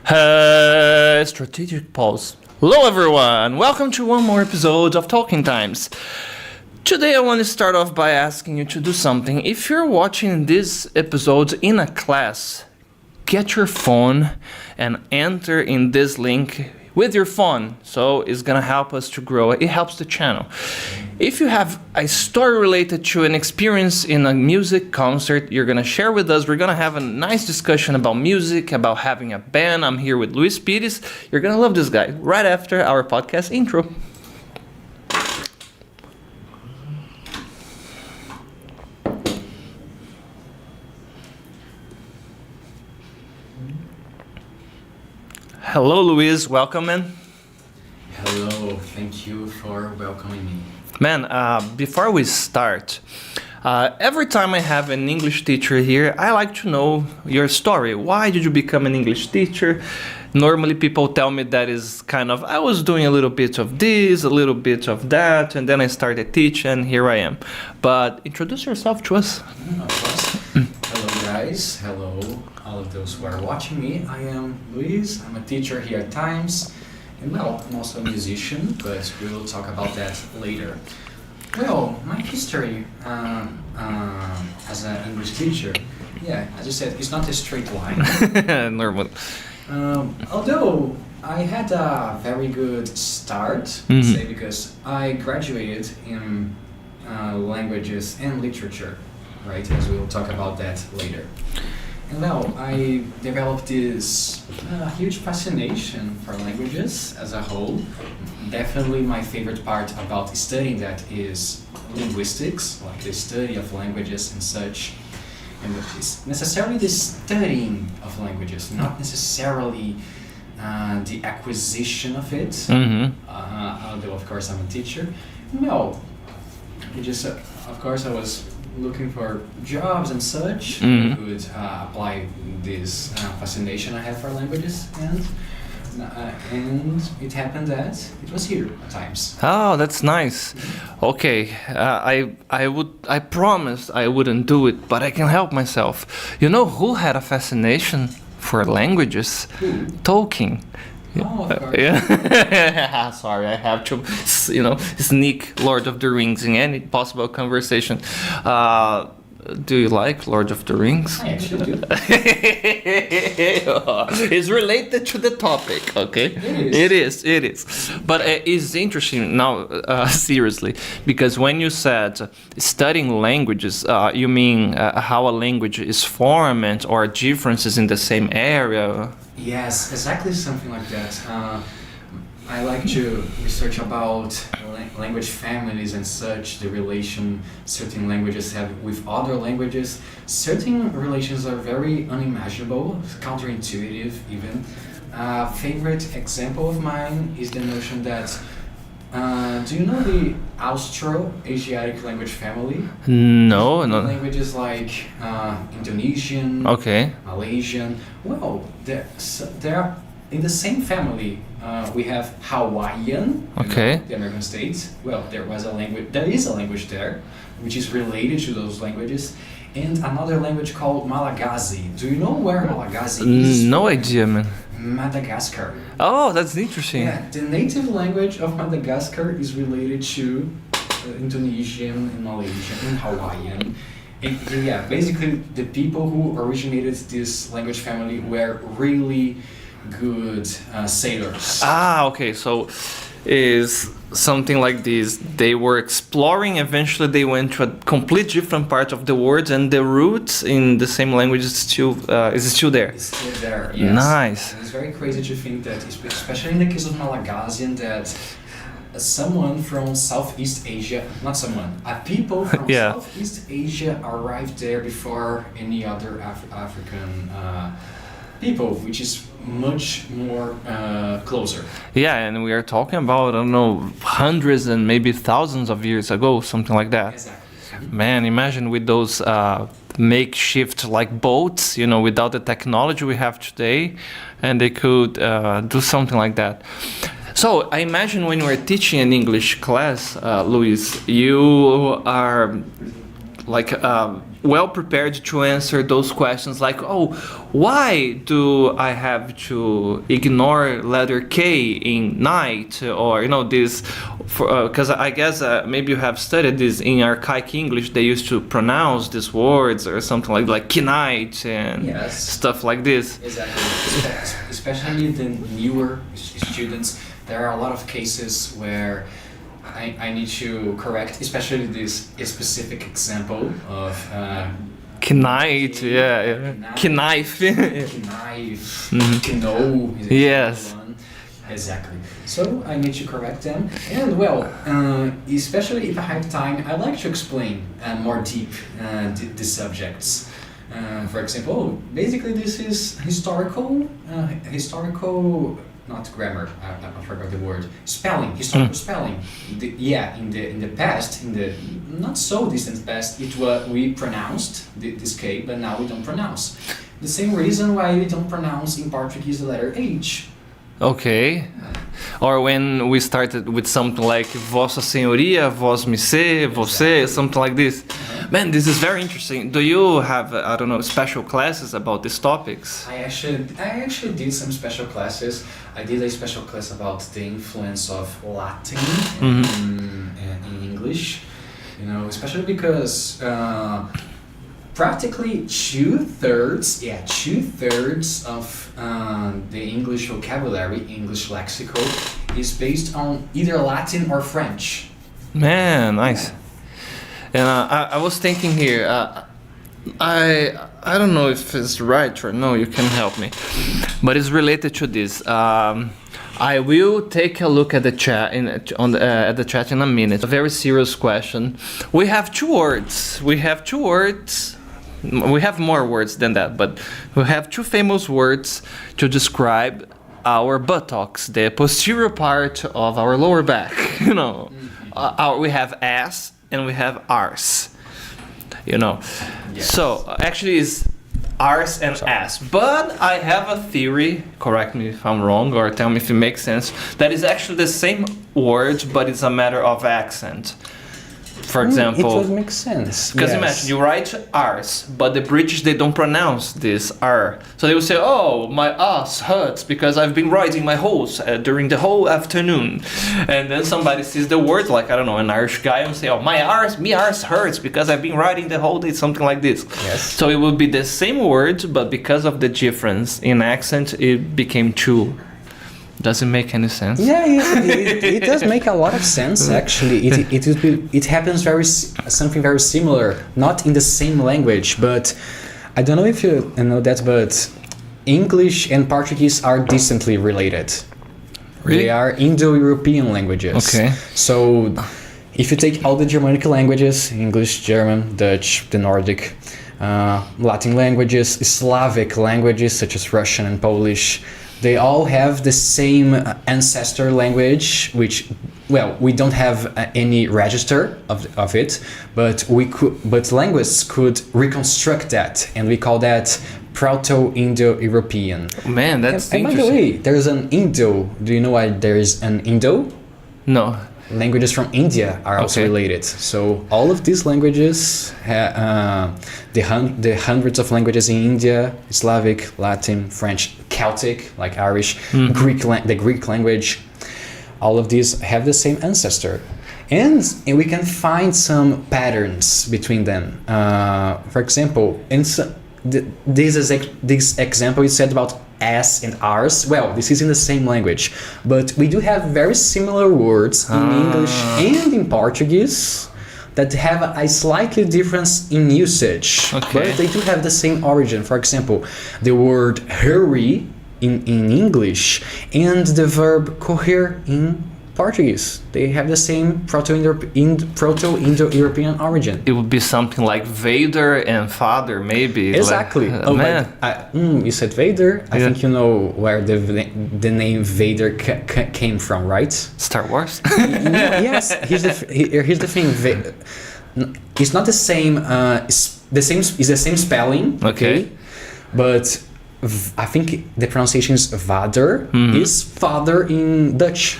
Strategic pause. Hello everyone, welcome to one more episode of Talking Times. Today I want to start off by asking you to do something. If you're watching this episode in a class, get your phone and enter in this link with your phone. So it's gonna help us to grow. It helps the channel. If you have a story related to an experience in a music concert, you're gonna share with us. We're gonna have a nice discussion about music, about having a band. I'm here with Luís Pires. You're gonna love this guy right after our podcast intro. Hello, Luís. Welcome, man. Hello. Thank you for welcoming me. Man, before we start, every time I have an English teacher here, I like to know your story. Why did you become an English teacher? Normally people tell me that is kind of, I was doing a little bit of this, a little bit of that, and then I started teaching, and here I am. But introduce yourself to us. Of course. Hello, guys. Hello, all of those who are watching me. I am Luís. I'm a teacher here at Times. And well, I'm also a musician, but we'll talk about that later. Well, my history as an English teacher, yeah, as you said, it's not a straight line. Normal. Although I had a very good start, say, because I graduated in languages and literature, right? As we'll talk about that later. And well, I developed this huge fascination for languages as a whole. Definitely my favorite part about studying that is linguistics, like the study of languages and such. And it's necessarily the studying of languages, not necessarily the acquisition of it. Although of course I'm a teacher. Well, it just, of course I was looking for jobs and such. I could apply this fascination I have for languages, and it happened that it was here at Times. Oh, that's nice. Okay, I promised I wouldn't do it, but I can help myself. You know who had a fascination for languages? Who? Tolkien. Oh, of course. Yeah. Sorry, I have to, sneak Lord of the Rings in any possible conversation. Do you like Lord of the Rings? I actually do. It's related to the topic, okay? It is. But it's interesting now, seriously, because when you said studying languages, you mean how a language is formed or differences in the same area? Yes, exactly something like that. I like to research about language families and such, the relation certain languages have with other languages. Certain relations are very unimaginable, counterintuitive even. Favorite example of mine is the notion that, do you know the Austro-Asiatic language family? No. Languages like Indonesian, Okay. Malaysian. Well, they're in the same family. We have Hawaiian, Okay. the American states. Well, there is a language there, which is related to those languages, and another language called Malagasy. Do you know where Malagasy is? No idea, man. Madagascar. Oh, that's interesting. Yeah, the native language of Madagascar is related to Indonesian and Malaysian and Hawaiian. And yeah, basically the people who originated this language family were really good sailors. Okay, so is something like this. They were exploring, eventually they went to a complete different part of the world, and the roots in the same language is still there. It's still there, yes. Nice. And it's very crazy to think that, especially in the case of Malagasy, that someone from Southeast Asia, a people from Southeast Asia arrived there before any other African people, which is much more closer. Yeah, and we are talking about, I don't know, hundreds and maybe thousands of years ago, something like that. Exactly. Man, imagine with those makeshift like boats, without the technology we have today, and they could do something like that. So I imagine when you are teaching an English class, Luís, you are well prepared to answer those questions, like, oh, why do I have to ignore letter K in night, or this, because I guess maybe you have studied this in archaic English. They used to pronounce these words or something like knight and stuff like this. Exactly, especially the newer students. There are a lot of cases where I need to correct, especially this specific example of knife, knife, know. Yes. Exactly. So I need to correct them, and especially if I have time, I like to explain more deep the subjects. For example, basically this is historical. Not grammar. I forgot the word. Spelling. Historical spelling. In the past, in the not so distant past, we pronounced this K, but now we don't pronounce. The same reason why we don't pronounce in Portuguese the letter H. Okay. Or when we started with something like Vossa Senhoria, Vós me sé, você, something like this. Man, this is very interesting. Do you have, special classes about these topics? I actually did some special classes. I did a special class about the influence of Latin in English. Especially because practically two-thirds of the English vocabulary, English lexical, is based on either Latin or French. Man, nice. And I was thinking here, I don't know if it's right or no, you can help me, but it's related to this. I will take a look at the chat at the chat in a minute. A very serious question. We have two words. We have more words than that, but we have two famous words to describe our buttocks, the posterior part of our lower back. We have ass and we have arse. Yes. So actually it's arse and ass. But I have a theory, correct me if I'm wrong or tell me if it makes sense, that is actually the same word, but it's a matter of accent. For example, it would make sense. Because imagine you write arse, but the British, they don't pronounce this R. So they will say, "Oh, my ass hurts because I've been riding my horse during the whole afternoon." And then somebody sees the word, like an Irish guy, and say, "Oh, me arse hurts because I've been riding the whole day," something like this. Yes. So it would be the same word, but because of the difference in accent, it became two. Does it make any sense? Yeah, it does make a lot of sense. Actually, it happens something very similar, not in the same language, but I don't know if you know that, but English and Portuguese are distantly related. Really? They are Indo-European languages. Okay. So, if you take all the Germanic languages, English, German, Dutch, the Nordic, Latin languages, Slavic languages such as Russian and Polish, they all have the same ancestor language, which, we don't have any register of it, but linguists could reconstruct that, and we call that Proto-Indo-European. Man, that's and interesting. by the way, there's an Indo. Do you know why there is an Indo? No. Languages from India are also related. So all of these languages, the hundreds of languages in India, Slavic, Latin, French, Celtic, like Irish, the Greek language, all of these have the same ancestor. And we can find some patterns between them. For example, this example is said about S and R's. This is in the same language, but we do have very similar words in English and in Portuguese that have a slightly difference in usage, but they do have the same origin. For example, the word hurry in English and the verb correr in Portuguese. They have the same Proto-Indo-European origin. It would be something like Vader and father, maybe. Exactly. Man. You said Vader. I think you know where the name Vader came from, right? Star Wars? Yes. Here's the thing. It's not the same. It's the same spelling. Okay. But I think the pronunciation is vader, is father in Dutch.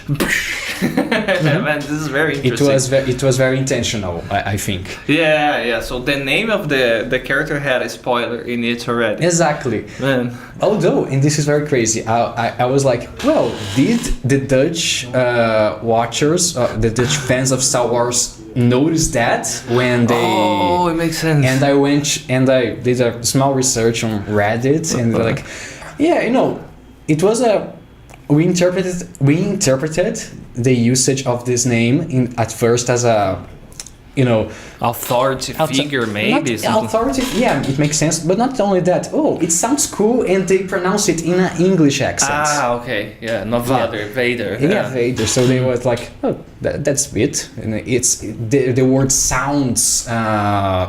Man, this is very interesting. It was very intentional, I think. Yeah. So the name of the character had a spoiler in it already. Exactly. Man. Although, and this is very crazy, I was like, well, did the Dutch watchers, the Dutch fans of Star Wars notice that when they... Oh, it makes sense. And I did a small research on Reddit, and they're like, yeah, it was we interpreted the usage of this name at first as a, authority figure, maybe. Authority, yeah, it makes sense. But not only that, it sounds cool, and they pronounce it in an English accent. Ah, okay, yeah, not Vader. Yeah, Vader. So they were like, that's it. And it's the word sounds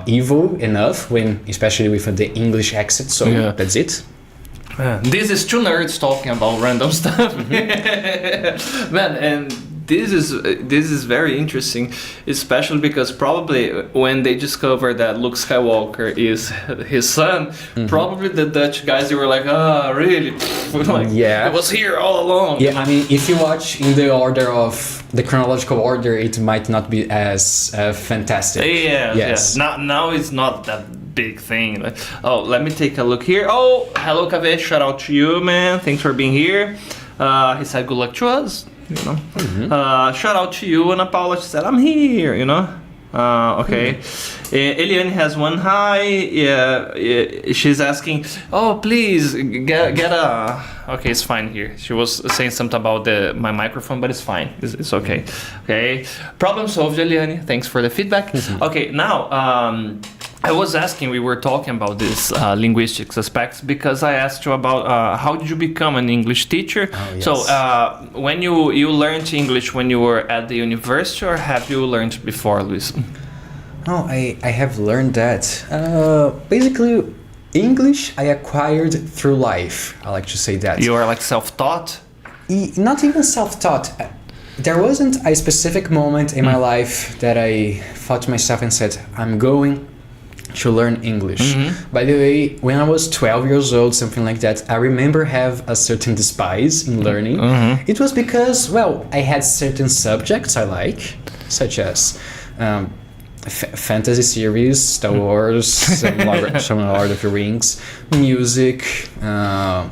evil enough especially with the English accent. So that's it. This is two nerds talking about random stuff. Man, and this is very interesting, especially because probably when they discovered that Luke Skywalker is his son, probably the Dutch guys, they were like, really? Like, it was here all along. Yeah, I mean, if you watch in the chronological order, it might not be as fantastic. Yes. Now it's not that big thing. Like, let me take a look here. Oh, hello, Kaveh. Shout out to you, man. Thanks for being here. He said good luck to us. Shout out to you, Ana Paula. She said I'm here. Okay. Eliane has one hi. She's asking, please get a... Okay, it's fine here. She was saying something about my microphone, but it's fine. It's okay. Okay. Problem solved, Eliane. Thanks for the feedback. Okay, now... I was asking, we were talking about this linguistics aspects because I asked you about how did you become an English teacher? Yes. So when you learned English when you were at the university, or have you learned before, Luis? Oh, I have learned that. Basically, English I acquired through life. I like to say that. You are like self-taught? Not even self-taught. There wasn't a specific moment in my life that I thought to myself and said, I'm going to learn English. By the way, when I was 12 years old, something like that, I remember have a certain despise in learning. It was because, I had certain subjects I like, such as fantasy series, Star Wars, some Lord of the Rings, music, and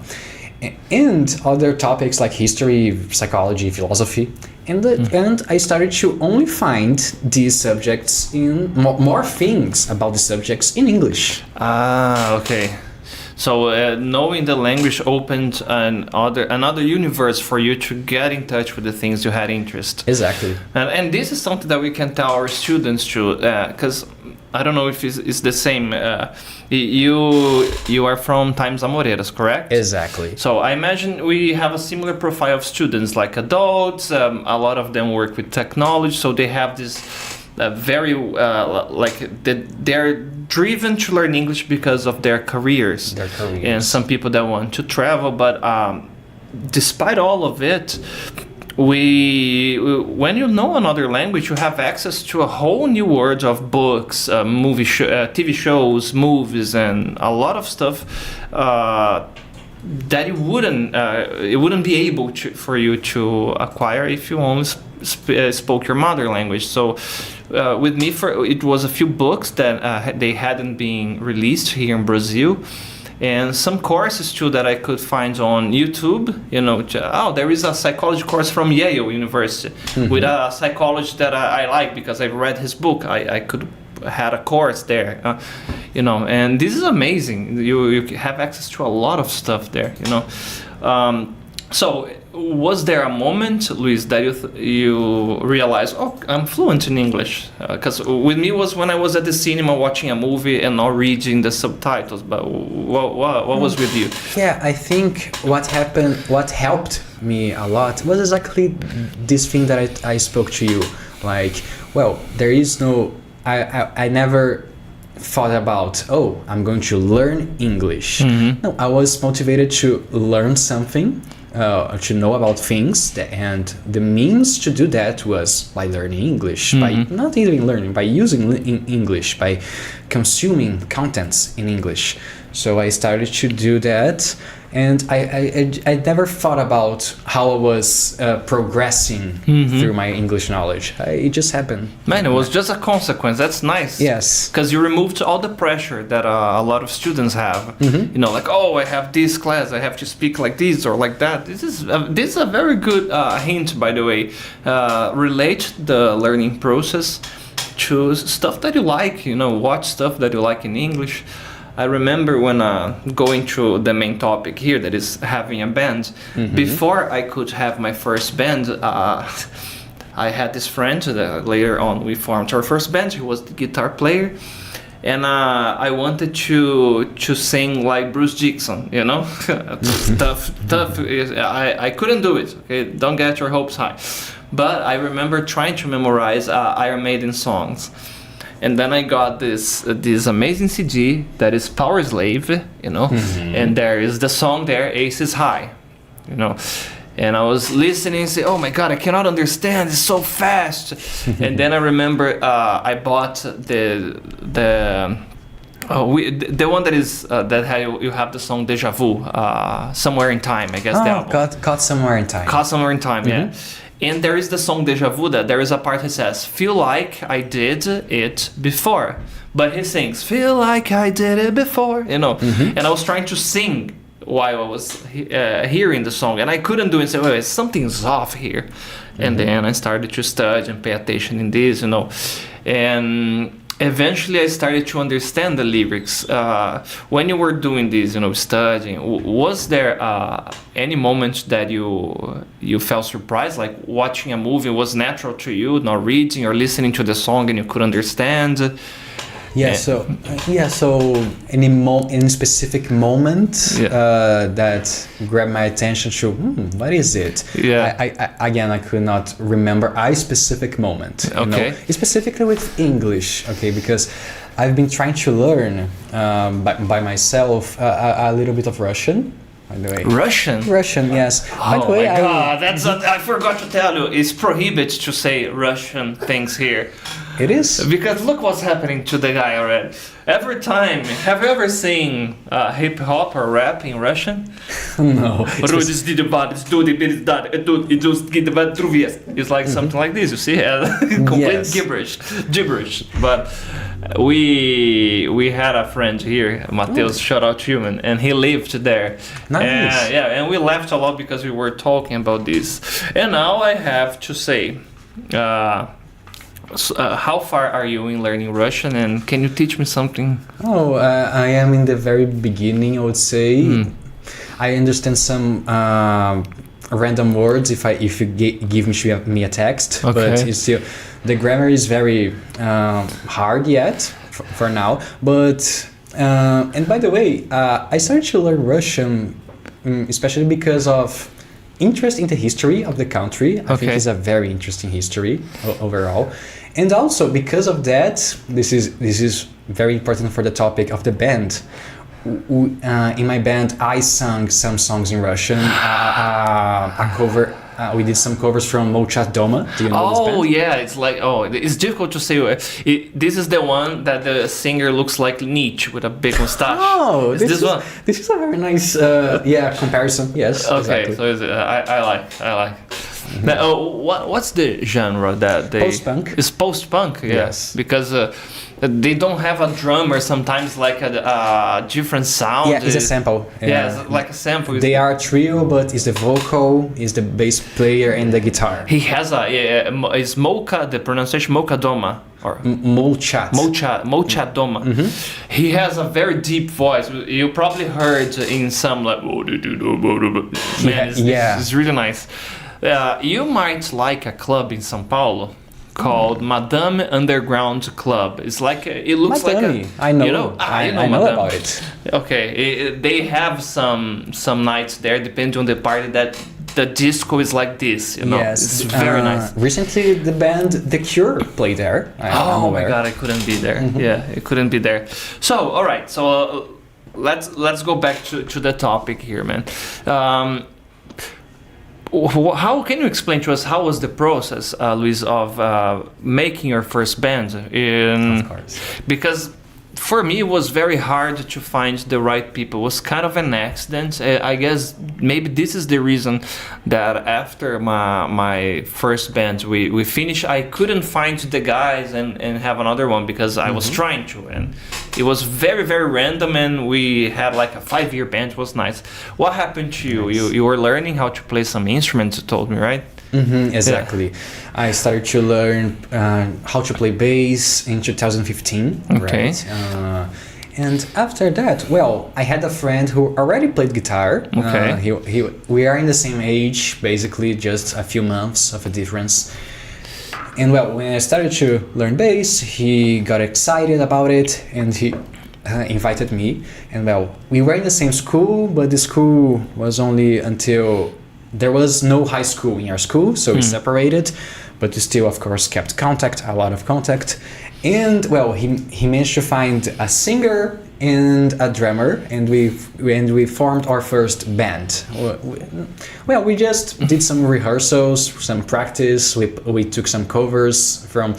other topics like history, psychology, philosophy. And I started to only find these subjects in more things about the subjects in English. Ah, okay. So knowing the language opened another universe for you to get in touch with the things you had interest. Exactly. And this is something that we can tell our students too, because I don't know if it's the same. You are from Times Amoreiras, correct? Exactly. So I imagine we have a similar profile of students, like adults. A lot of them work with technology, so they have this very they're driven to learn English because of their careers. And some people that want to travel, but despite all of it, when you know another language, you have access to a whole new world of books, TV shows, movies, and a lot of stuff that it wouldn't be able for you to acquire if you only spoke your mother language. So with me, it was a few books that they hadn't been released here in Brazil. And some courses too that I could find on YouTube, there is a psychology course from Yale University with a psychologist that I like because I read his book. I could had a course there, and this is amazing. You have access to a lot of stuff there, So was there a moment, Luis, that you realized, I'm fluent in English? Because with me was when I was at the cinema watching a movie and not reading the subtitles. But what was with you? Yeah, I think what helped me a lot was exactly this thing that I spoke to you. Like, there is no... I never thought about, I'm going to learn English. No, I was motivated to learn something, to know about things, and the means to do that was by learning English, by not even learning, by using English, by consuming contents in English. So I started to do that, and I never thought about how I was progressing through my English knowledge. It just happened. Man, it was just a consequence. That's nice. Yes. Because you removed all the pressure that a lot of students have. You know, like, oh, I have this class, I have to speak like this or like that. This is a very good hint, by the way. Relate the learning process to stuff that you like. You know, watch stuff that you like in English. I remember when going through the main topic here, that is having a band. Before I could have my first band, I had this friend that later on we formed our first band. He was the guitar player, and I wanted to sing like Bruce Dickinson, you know. tough. I couldn't do it. Okay, don't get your hopes high. But I remember trying to memorize Iron Maiden songs. And then I got this amazing CD that is Power Slave, you know, and there is the song there, Aces High, you know. And I was listening and say, oh my God, I cannot understand, it's so fast. And then I remember I bought the one that is you have the song Deja Vu, Somewhere in Time, I guess. The album. Caught Somewhere in Time. Caught Somewhere in Time, yeah. And there is the song Deja Vu, that there is a part that says, feel like I did it before. But he sings, feel like I did it before, you know. And I was trying to sing while I was hearing the song, and I couldn't do it. So wait, something's off here. And then I started to study and pay attention in this, you know. And eventually I started to understand the lyrics. When you were doing this, you know, studying, was there any moment that you felt surprised, like watching a movie was natural to you, not reading or listening to the song and you could understand? So any specific moment that grabbed my attention to what is it? I could not remember a specific moment. You know? Specifically with English, because I've been trying to learn by myself a little bit of Russian. By the way. Russian, yes. By the way, my God, I forgot to tell you, it's prohibited to say Russian things here. It is? Because look what's happening to the guy already. Every time, have you ever seen hip hop or rap in Russian? No. It's like something like this, you see? Complete gibberish. But we had a friend here, Mateus, shout out to you, man, and he lived there. Nice. And we laughed a lot because we were talking about this. And now I have to say, how far are you in learning Russian, and can you teach me something? I am in the very beginning, I would say. I understand some random words if you give me a text, but it's still, the grammar is very hard yet for now. But and by the way, I started to learn Russian especially because of interest in the history of the country. I think it's a very interesting history overall. And also because of that, this is very important for the topic of the band. In my band, I sang some songs in Russian. A cover. We did some covers from Molchat Doma. Do you know this band? Yeah, it's like it's difficult to say. This is the one that the singer looks like Nietzsche with a big mustache. This one. This is a very nice comparison. Yes. Okay, exactly. so I like. Now, what's the genre that they? Post-punk. It's post-punk. Yes. Because they don't have a drummer. Sometimes like a different sound. Yeah, it's a sample. It's like a sample. They are a trio, but it's the vocal, is the bass player, and the guitar. He has is Mocha, the pronunciation Mocha Doma or Molchat Doma. He has a very deep voice. You probably heard in some like it's really nice. You might like a club in São Paulo called Madame Underground Club. It's like it looks Madame. like I know. You know, I know know about it. Okay, they have some nights there, depending on the party, that the disco is like this. You know, yes, it's very nice. Recently, the band The Cure played there. Oh my God, I couldn't be there. Yeah, I couldn't be there. So, all right, so let's go back to the topic here, man. How can you explain to us how was the process, Luís, of making your first band? Of course. Because for me, it was very hard to find the right people. It was kind of an accident. I guess maybe this is the reason that after my first band we finished, I couldn't find the guys and have another one because I was trying to, and it was very, very random, and we had like a 5-year band. It was nice. What happened to you? Nice. You were learning how to play some instruments, you told me, right? Exactly. Yeah. I started to learn how to play bass in 2015. Okay. Right? And after that, well, I had a friend who already played guitar. Okay. We are in the same age, basically just a few months of a difference. And well, when I started to learn bass, he got excited about it, and he invited me. And well, we were in the same school, but the school was only until there was no high school in our school, so we separated, but we still, of course, kept contact, a lot of contact. And well, he managed to find a singer and a drummer, and we formed our first band. Well, we just did some rehearsals, some practice. We took some covers from.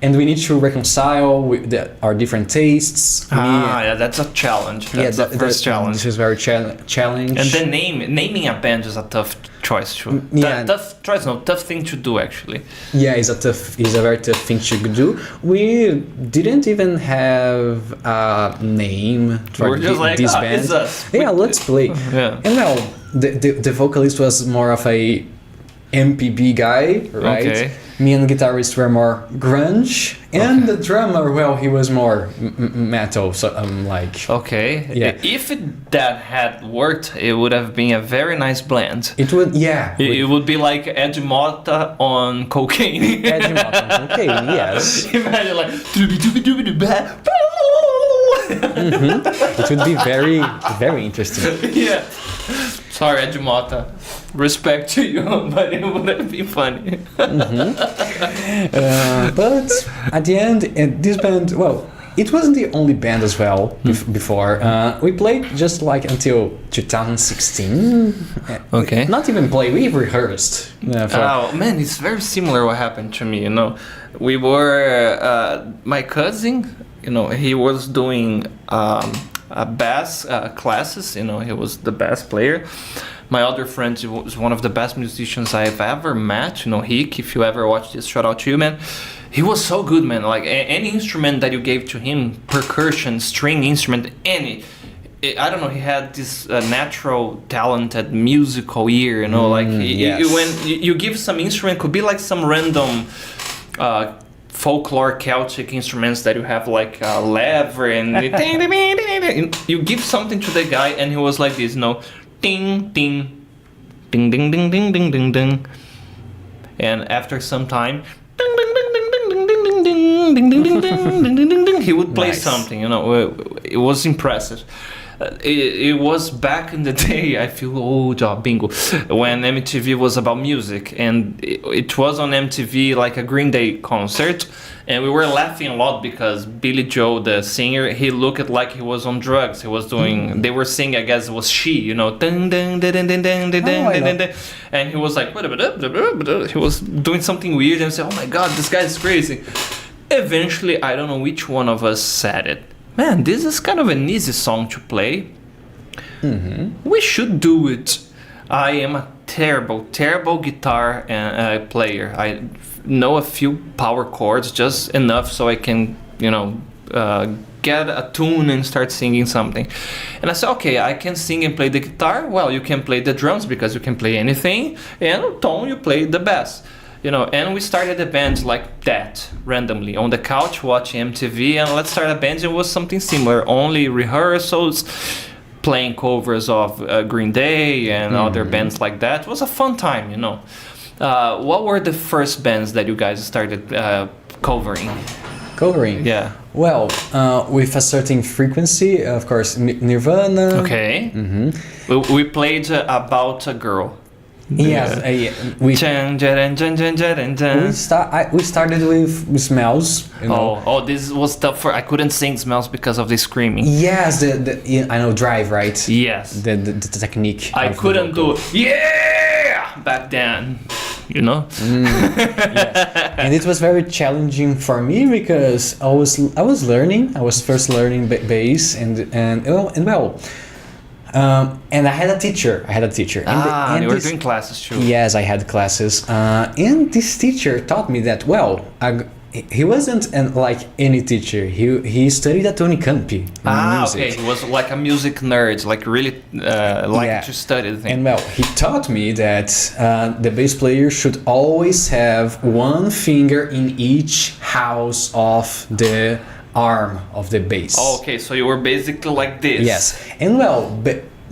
And we need to reconcile with our different tastes. Yeah, that's a challenge. That's the first challenge. This is very challenge. And then naming a band is a tough choice too. Tough thing to do actually. Yeah, it's a very tough thing to do. We didn't even have a name for this band. It's us. Yeah, let's play. Yeah. And well, the vocalist was more of a MPB guy, right? Okay. Me and the guitarist were more grunge, and the drummer, well, he was more metal. So I'm like, okay, yeah. If that had worked, it would have been a very nice blend. It would, yeah. It would be like Ed Mota on cocaine. Ed Mota on cocaine, yes. Imagine like. It would be very, very interesting. Yeah. Sorry, Ed Mota. Respect to you, but it would have been funny. But at the end, this band, well, it wasn't the only band as well before. We played just like until 2016. Okay. Not even play, we rehearsed. Oh man, it's very similar what happened to me, you know. We were, my cousin, you know, he was doing bass classes, you know, he was the bass player. My other friend was one of the best musicians I've ever met, you know, Hick, if you ever watch this, shout out to you, man. He was so good, man, like any instrument that you gave to him, percussion, string instrument, I don't know, he had this natural talent at musical ear, you know, like when you give some instrument, could be like some random folklore Celtic instruments that you have like a lever and you give something to the guy and he was like this, you know, ding, ding, ding, ding, ding, ding, ding, ding, ding. And after some time, ding, ding, ding, ding, ding, ding, ding, ding, ding, ding, ding, ding, ding, ding, ding, he would play something, you know, it was impressive. It was back in the day, I feel old, bingo, when MTV was about music, and it was on MTV like a Green Day concert, and we were laughing a lot because Billy Joe, the singer, he looked like he was on drugs. He was doing, they were singing, I guess it was She, you know, dun, dun, dun, dun, dun, dun, dun, dun, dun, and he was like, he was doing something weird, and I said, oh my god, this guy is crazy. Eventually, I don't know which one of us said it. Man, this is kind of an easy song to play. We should do it. I am a terrible guitar player. I know a few power chords, just enough so I can, you know, get a tune and start singing something. And I said, okay, I can sing and play the guitar. Well, you can play the drums because you can play anything. And Tom, you play the bass. You know, and we started a band like that, randomly, on the couch watching MTV, and let's start a band. It was something similar, only rehearsals, playing covers of Green Day and other bands like that. It was a fun time, you know. What were the first bands that you guys started covering? Covering? Yeah. Well, with a certain frequency, of course, Nirvana. Okay. We played About a Girl. Yes, we started with Smells. You know. Oh, this was tough. I couldn't sing Smells because of the screaming. Yes, I know, Drive, right? Yes. The technique. I couldn't do back then. you know. Yes. And it was very challenging for me because I was learning. I was first learning bass and I had a teacher. And you were doing classes too. Yes, I had classes. And this teacher taught me that, he wasn't like any teacher. He studied at Unicamp. Okay. He was like a music nerd, like really to study the thing. And he taught me that the bass player should always have one finger in each house of the arm of the bass. Okay, so you were basically like this. Yes, and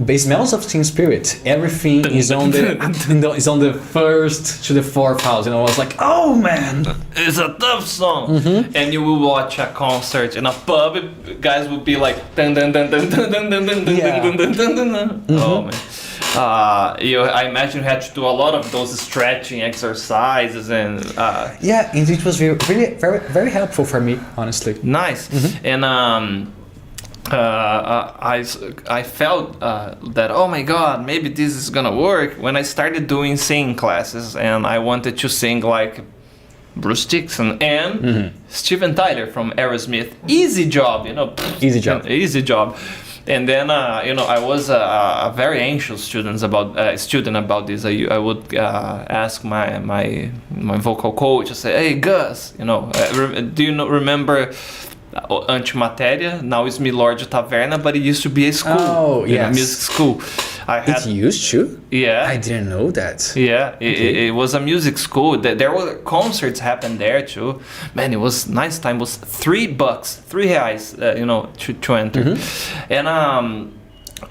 bass melodies of Team Spirit, everything is on the first to the fourth house, and I was like, oh man, it's a tough song. And you will watch a concert in a pub, guys will be like dun dun dun dun dun dun dun dun dun dun dun dun. Oh man. I imagine you had to do a lot of those stretching exercises and and it was really very very helpful for me, honestly. Nice. And I felt that, oh my god, maybe this is gonna work when I started doing singing classes, and I wanted to sing like Bruce Dickinson and Steven Tyler from Aerosmith. Easy job, you know. Easy job. And then, I was a very anxious student about this. I would ask my vocal coach, I say, hey Gus, do you remember Antimatéria? Now it's Milord Taverna, but it used to be a school. Oh, yes. A music school. It used to? Yeah. I didn't know that. Yeah, it was a music school. There were concerts happen there too. Man, it was nice time. It was $3, $3, to enter. And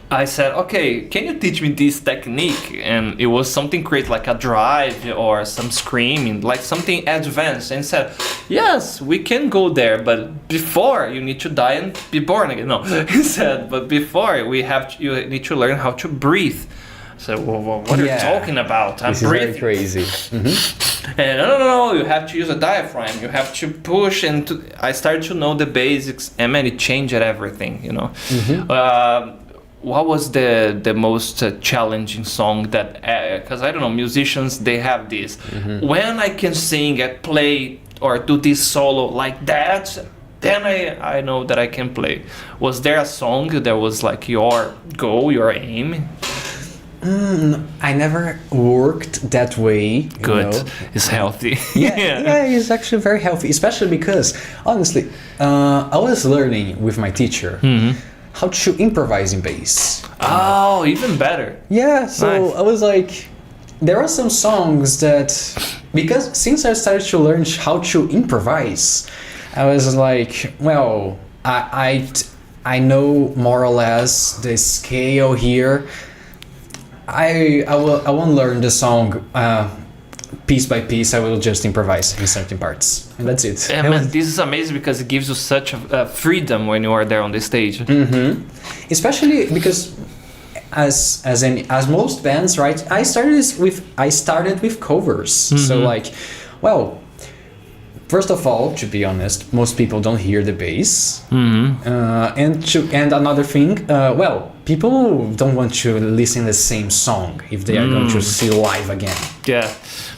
I said, okay, can you teach me this technique? And it was something great, like a drive or some screaming, like something advanced. And said, yes, we can go there, but before you need to die and be born again. No, he said, but before you need to learn how to breathe. I said, well, what are you talking about? I'm breathing. This is very crazy. And no, you have to use a diaphragm. You have to push, and I started to know the basics, and man, it changed everything, What was the most challenging song that, because I don't know, musicians, they have this. When I can sing and play or do this solo like that, then I know that I can play. Was there a song that was like your goal, your aim? I never worked that way. Good. It's healthy. Yeah, it's actually very healthy, especially because, honestly, I was learning with my teacher how to improvise in bass. Oh, even better. Yeah, so nice. I was like, there are some songs that, because since I started to learn how to improvise, I was like, well, I know more or less the scale here. I won't learn the song piece by piece. I will just improvise in certain parts, and that's it. Yeah, man, this is amazing because it gives you such a freedom when you are there on the stage. Especially because, as most bands, right? I started with covers. So like, well, first of all, to be honest, most people don't hear the bass, and another thing, people don't want to listen the same song if they are going to see live again. Yeah.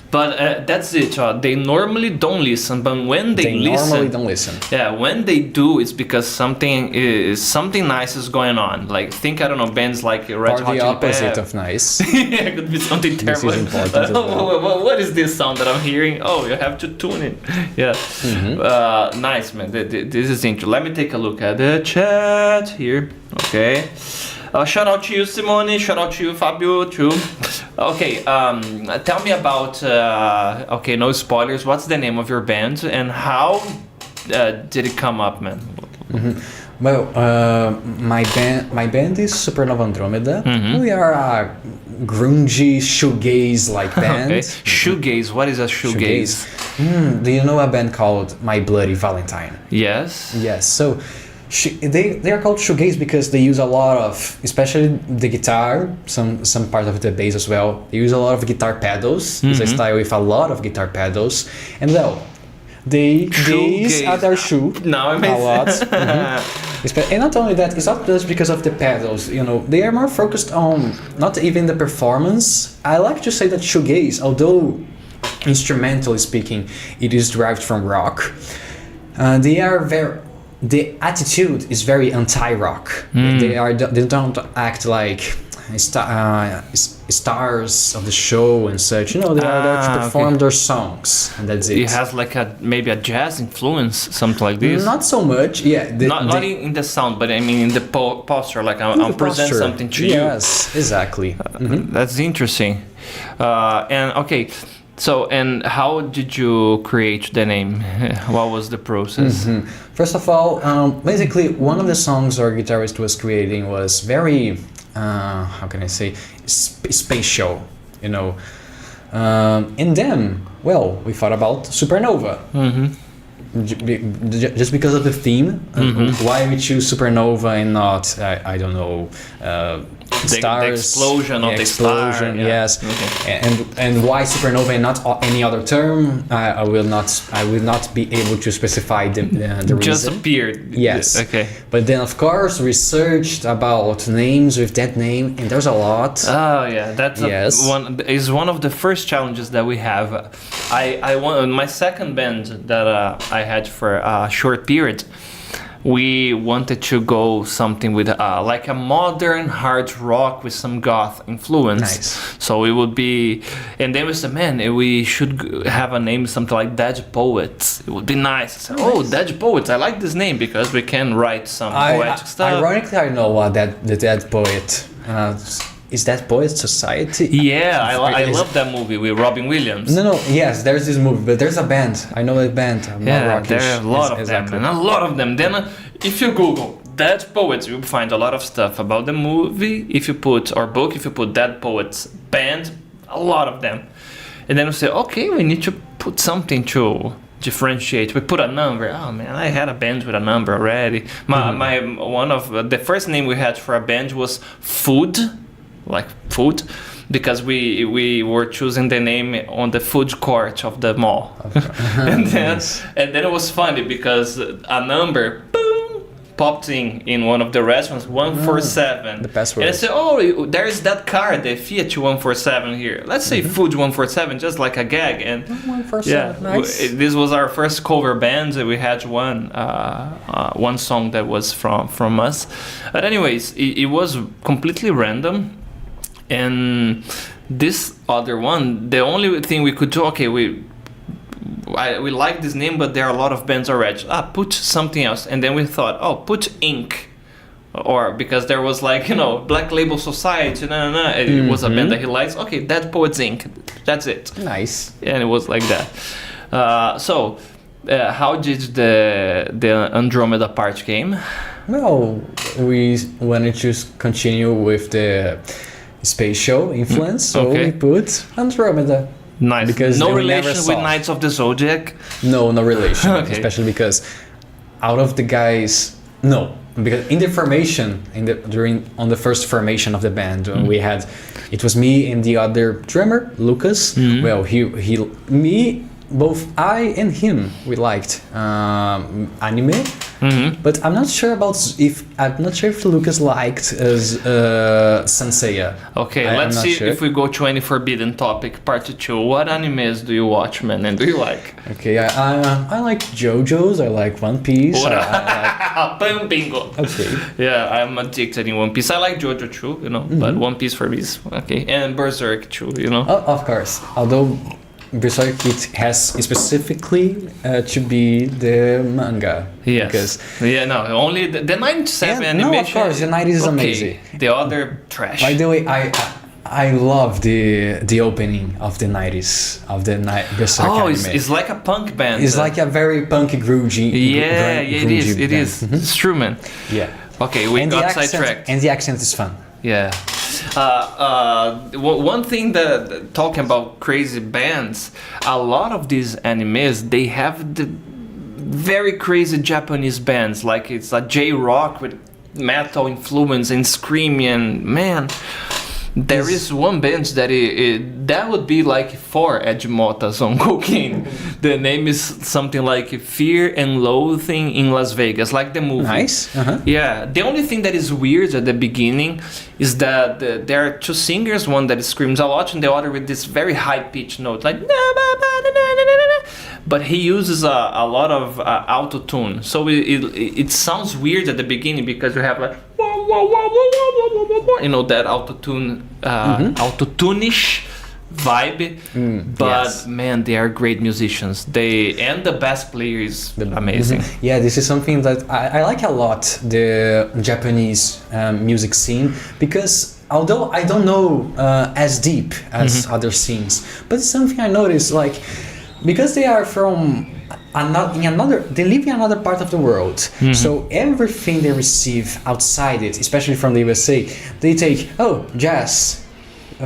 But that's it. They normally don't listen, but when they normally don't listen. Yeah, when they do, it's because something nice is going on. Like think, I don't know, bands like Red Hot Chili Peppers. Or the opposite of nice. It could be something terrible. This is important as well. What is this sound that I'm hearing? Oh, you have to tune it. Yeah. Nice, man. This is interesting. Let me take a look at the chat here. Okay. Shout out to you, Simone. Shout out to you, Fabio, too. Okay, tell me about, no spoilers, what's the name of your band and how did it come up, man? Well, my band is Supernova Andromeda. We are a grungy shoegaze-like band. Okay. Shoegaze, what is a shoegaze? Do you know a band called My Bloody Valentine? Yes. Yes, so they are called shoegaze because they use a lot of, especially the guitar, some part of the bass as well. They use a lot of guitar pedals. It's a style with a lot of guitar pedals, and these are their shoe. Now it makes a lot. And not only that, it's not just because of the pedals. They are more focused on not even the performance. I like to say that shoegaze, although instrumentally speaking, it is derived from rock. The attitude is very anti-rock. They don't act like stars of the show and such. They are there to perform their songs, and that's it. It has like maybe a jazz influence, something like this. Not so much, yeah. Not in the sound, but I mean in the posture. Like I'll present something to you. Yes, exactly. That's interesting. And okay. So, and how did you create the name? What was the process? First of all, basically, one of the songs our guitarist was creating was very, how can I say, spatial, and then, well, we thought about Supernova. Just because of the theme, why we choose Supernova and not, I don't know, stars, the explosion of the star. Yes, and why Supernova and not any other term? I will not be able to specify the reason. Just appeared. Yes. Okay. But then of course we searched about names with that name, and there's a lot. Oh yeah, that's one of the first challenges that we have. I want my second band that I had for a short period. We wanted to go something with like a modern hard rock with some goth influence. Nice. So it would be, and then we said, man, we should have a name something like Dead Poets. It would be nice. I said, Dead Poets. I like this name because we can write some poetic stuff. Ironically, I know the Dead Poet. Is that Poet Society? Yeah, I love that movie with Robin Williams. No, yes, there's this movie, but there's a band. I know that band. Yeah, there are a lot of them, and a lot of them. Then if you Google Dead Poets, you'll find a lot of stuff about the movie. If you put Dead Poets band, a lot of them. And then we say, okay, we need to put something to differentiate. We put a number. Oh man, I had a band with a number already. My one of the first name we had for a band was Food. Like food, because we were choosing the name on the food court of the mall. and then it was funny because a number boom popped in one of the restaurants, 147. The password. And I said, there's that car, the Fiat 147 here. Let's say Food 147, just like a gag. And 147, nice. This was our first cover band. We had one song that was from us. But anyways, it was completely random. And this other one, the only thing we could do, we like this name, but there are a lot of bands already. Put something else. And then we thought, put Ink. Or because there was Black Label Society, it was a band that he likes. Okay, Dead Poets Inc. That's it. Nice. And it was like that. So, how did the Andromeda part came? Well, we wanted to continue with the spatial influence, so we put Andromeda. Nice. Because no relation with Knights of the Zodiac? No relation. Especially because out of the guys, because in the formation, on the first formation of the band, we had, it was me and the other drummer, Lucas. Well, both I and him, we liked anime. But I'm not sure if Lucas liked Senseiya. Okay, let's see if we go to any forbidden topic, part 2. What animes do you watch, man, and do you like? Okay, I like JoJo's, I like One Piece. Bingo. Okay. Yeah, I'm addicted in One Piece. I like JoJo too, but One Piece for me is okay. And Berserk too, Of course, although Berserk, it has specifically to be the manga. Yes. Only the 97 animation. No, of course, the 90s is amazing. The other trash. By the way, I love the opening of the 90s of the Berserk anime. It's like a punk band. It's like a very punky, groovy. It is. It's true, man. Yeah. Okay, we got sidetracked. And the accent is fun. Yeah. One thing that talking about crazy bands, a lot of these animes, they have the very crazy Japanese bands, like it's a J-rock with metal influence and screaming, and man, There is one band that that would be like for Edmota's on Cocaine. The name is something like Fear and Loathing in Las Vegas, like the movie. Nice. Uh-huh. Yeah. The only thing that is weird at the beginning is that there are two singers, one that screams a lot and the other with this very high-pitched note, like... But he uses a lot of auto-tune. So it sounds weird at the beginning because you have like... You know, that auto-tune, auto-tune-ish vibe. But man, they are great musicians. And the bass player is amazing. Yeah, this is something that I like a lot, the Japanese music scene, because although I don't know as deep as other scenes, but it's something I noticed, like, because they are from they live in another part of the world, so everything they receive outside it, especially from the USA, they take jazz,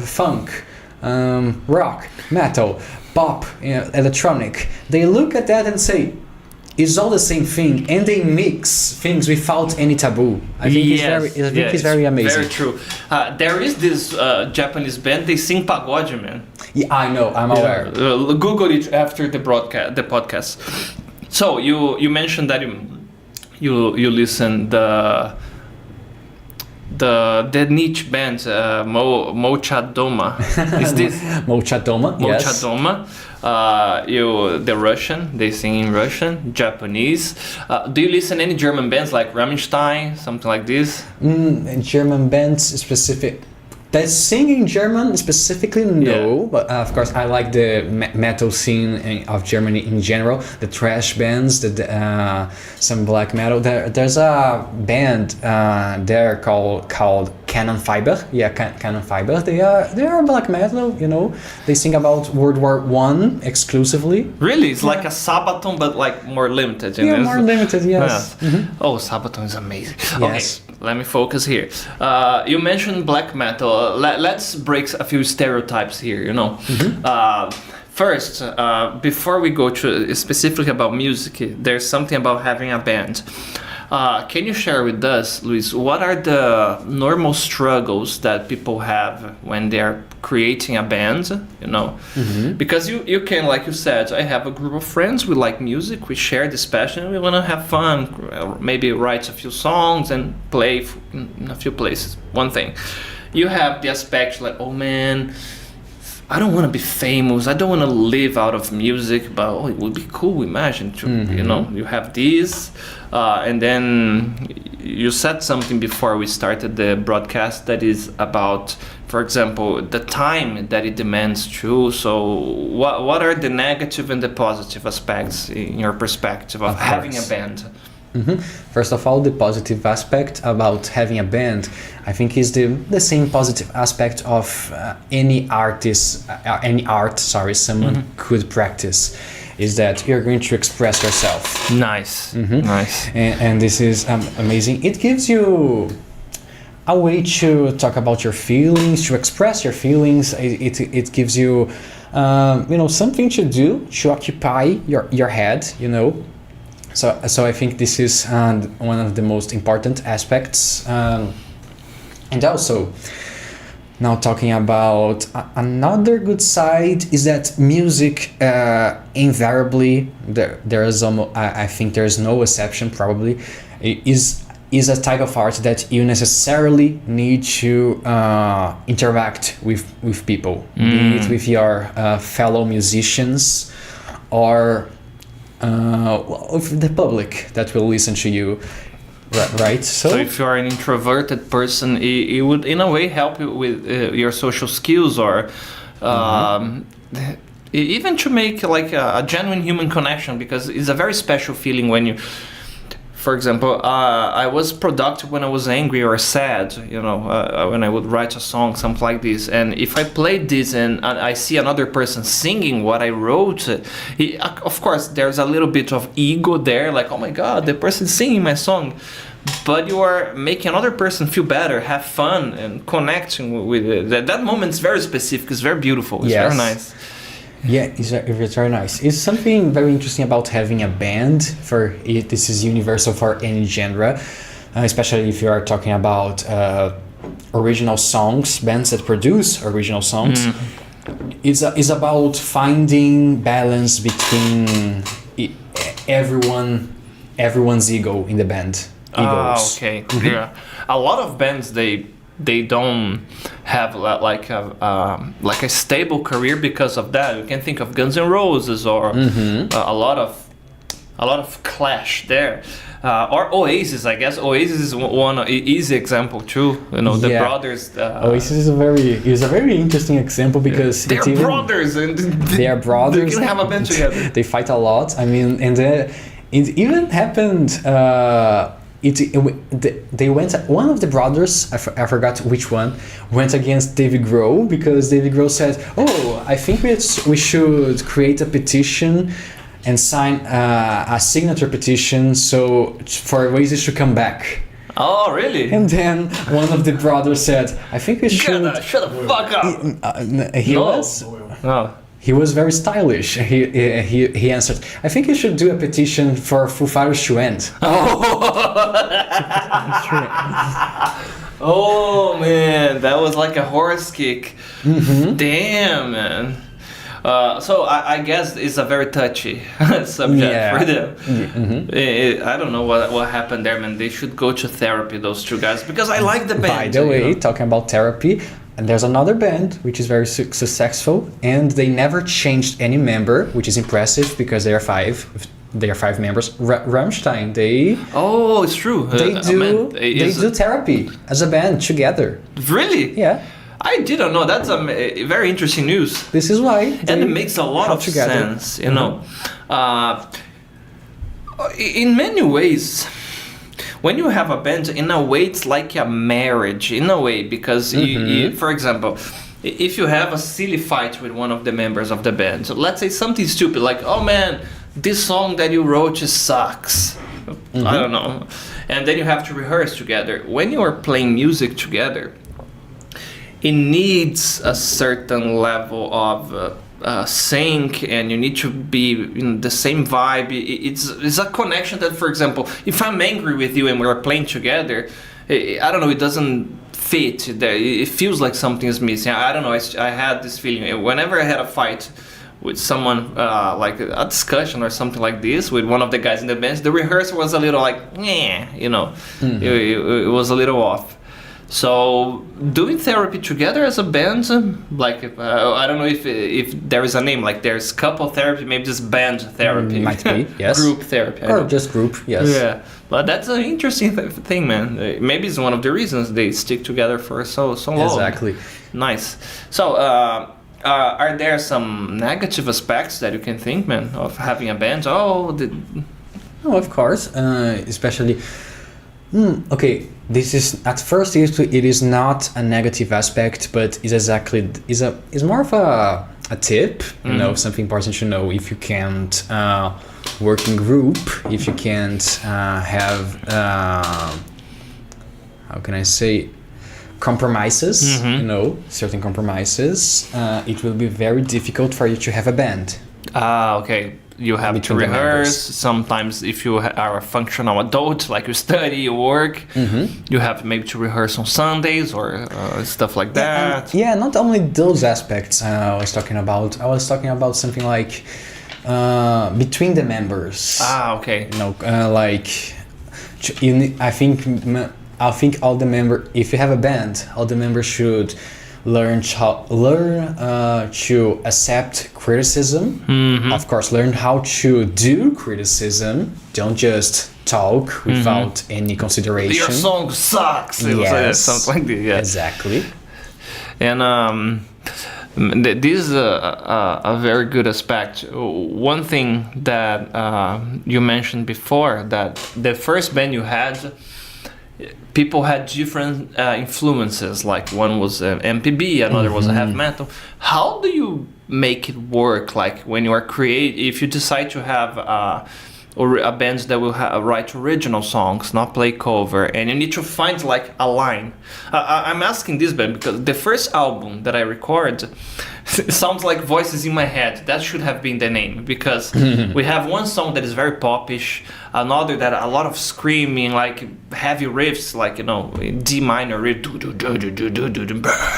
funk, rock, metal, pop, electronic. They look at that and say it's all the same thing, and they mix things without any taboo. I think it's very amazing. Very true. There is this Japanese band. They sing pagode, man. Yeah, I know. I'm aware. Google it after the podcast. So you mentioned that you listen the niche band Mochadoma. Is this Mochadoma? Yes. Mochadoma. The Russian, they sing in Russian, Japanese. Do you listen to any German bands like Rammstein, something like this? German bands specific. That sing in German specifically, no. But of course, I like the metal scene of Germany in general. The thrash bands, some black metal. There's a band there called Cannon Fiber. Yeah, Cannon Fiber. They are black metal. You know, they sing about World War I exclusively. Really, it's like a Sabaton, but like more limited. More limited. Yes. Oh, Sabaton is amazing. Yes. Okay, let me focus here. You mentioned black metal. Let's break a few stereotypes here. You know. First, before we go to specifically about music, there's something about having a band. Can you share with us, Luís, what are the normal struggles that people have when they're creating a band, you know? Because you can, like you said, I have a group of friends, we like music, we share this passion, we want to have fun, maybe write a few songs and play in a few places. One thing. You have the aspect like, oh man, I don't want to be famous. I don't want to live out of music, but it would be cool. Imagine, you know, you have this, and then you said something before we started the broadcast that is about, for example, the time that it demands too. So, what are the negative and the positive aspects in your perspective of having a band? First of all, the positive aspect about having a band, I think, is the same positive aspect of any art someone could practice, is that you're going to express yourself. Nice. Nice. And this is amazing. It gives you a way to talk about your feelings, to express your feelings. It gives you, something to do, to occupy your head, you know. So I think this is one of the most important aspects, and also now talking about another good side is that music invariably there is I think there is no exception probably is a type of art that you necessarily need to interact with people, be it with your fellow musicians or of the public that will listen to you, right? So if you are an introverted person, it would in a way help you with your social skills, or even to make like a genuine human connection, because it's a very special feeling when you, for example, I was productive when I was angry or sad, you know, when I would write a song, something like this. And if I played this and I see another person singing what I wrote, of course, there's a little bit of ego there, like, oh my God, the person's singing my song. But you are making another person feel better, have fun, and connecting with it. That moment is very specific, it's very beautiful, it's very nice. Yeah, it's very nice. It's something very interesting about having a band. This is universal for any genre, especially if you are talking about original songs, bands that produce original songs, is about finding balance between everyone's ego in the band. Egos. Okay. Yeah. A lot of bands they don't have like a stable career because of that. You can think of Guns N' Roses or a lot of Clash there. Or Oasis, I guess. Oasis is one easy example too. You know, the brothers. Oasis is a very interesting example because they're brothers and they are brothers. They can have a band together. They fight a lot. I mean, and it even happened. They went. One of the brothers, I forgot which one, went against David Grohl because David Grohl said, "Oh, I think we should create a petition." And sign a signature petition for Oasis to come back. Oh, really? And then one of the brothers said, "I think we should." Shut the fuck up! He was very stylish. He answered, "I think you should do a petition for Foo Fighters to end." Oh man, that was like a horse kick. Damn, man. So I guess it's a very touchy subject for them. I don't know what happened there, man. They should go to therapy, those two guys, because I like the band. By the way, talking about therapy, and there's another band which is very successful, and they never changed any member, which is impressive because they are five. They are five members. Rammstein, Oh, it's true. They do therapy as a band together. Really? Yeah. I didn't know. That's a very interesting news. This is why. And it makes a lot of sense, you know. In many ways, when you have a band, in a way, it's like a marriage, in a way, because, you, for example, if you have a silly fight with one of the members of the band, so let's say something stupid, like, "Oh man, this song that you wrote just sucks." I don't know. And then you have to rehearse together. When you are playing music together, it needs a certain level of sync, and you need to be in the same vibe. It's a connection that, for example, if I'm angry with you and we're playing together, I don't know, it doesn't fit. It feels like something is missing. I don't know, I had this feeling. Whenever I had a fight with someone, like a discussion or something like this with one of the guys in the band, the rehearsal was a little like, you know, it was a little off. So doing therapy together as a band, like I don't know if there is a name, like there's couple therapy, maybe just band therapy. Might be, yes. Group therapy. Or just group, yes. Yeah, but that's an interesting thing, man. Maybe it's one of the reasons they stick together for so long. Exactly. Nice. So are there some negative aspects that you can think, man, of having a band? Oh, of course, especially. Okay, this is at first it is not a negative aspect, but is more of a tip, you know, something important to know. If you can't work in group, if you can't have how can I say, compromises, you know, certain compromises, it will be very difficult for you to have a band. Okay. You have to rehearse. Sometimes if you are a functional adult, like you study, you work, you have maybe to rehearse on Sundays or stuff like that. Yeah, not only those aspects I was talking about. I was talking about something like between the members. Okay. You know, I think all the members, if you have a band, all the members should learn to accept criticism. Of course, learn how to do criticism. Don't just talk without any consideration. Your song sucks. Yes, something like that. Yeah. Exactly. And this is a very good aspect. One thing that you mentioned before, that the first band you had, people had different influences, like one was MPB, another was heavy metal. How do you make it work, like when you are if you decide to have a band that will write original songs, not play cover, and you need to find like a line. I'm asking this band because the first album that I recorded It sounds like voices in my head. That should have been the name, because we have one song that is very popish, another that a lot of screaming, like heavy riffs, like, you know, D minor riff.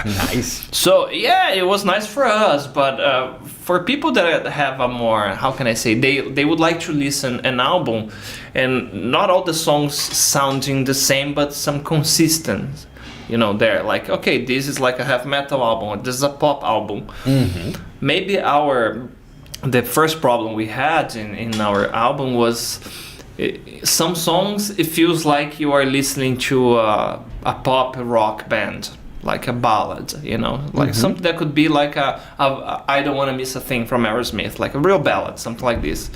Nice. So yeah, it was nice for us, but for people that have a more, how can I say, they would like to listen an album, and not all the songs sounding the same, but some consistent. You know, they're like, okay, this is like a heavy metal album, or this is a pop album. Maybe the first problem we had in our album was some songs, it feels like you are listening to a pop rock band, like a ballad, you know, like something that could be like a I Don't Want to Miss a Thing from Aerosmith, like a real ballad, something like this.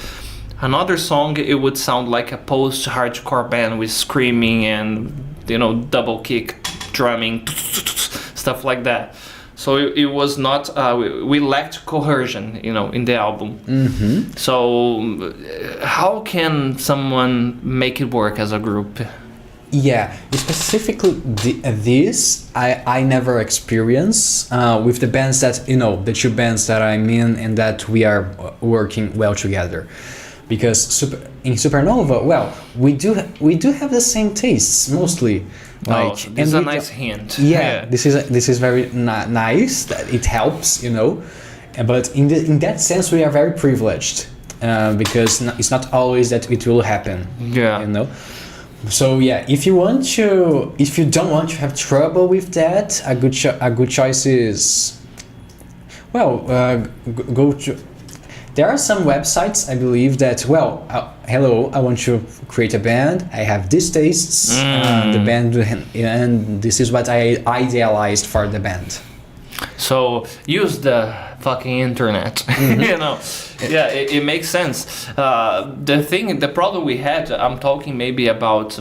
Another song, it would sound like a post-hardcore band with screaming and, you know, double kick drumming, stuff like that. So it was not, we lacked cohesion, you know, in the album. So how can someone make it work as a group? Yeah, specifically this I never experienced with the bands that, you know, the two bands that I'm in and that we are working well together. Because in Supernova, well, we do have the same tastes mostly. Like, this is a nice hint. Yeah, this is very nice. That it helps, you know. But in that sense, we are very privileged because it's not always that it will happen. Yeah, you know. So yeah, if you don't want to have trouble with that, a good choice is, well, go to. There are some websites, I believe, that, well, hello, I want to create a band, I have these tastes, the band, and this is what I idealized for the band. So use the fucking internet, you know. Yeah, it makes sense. The problem we had, I'm talking maybe about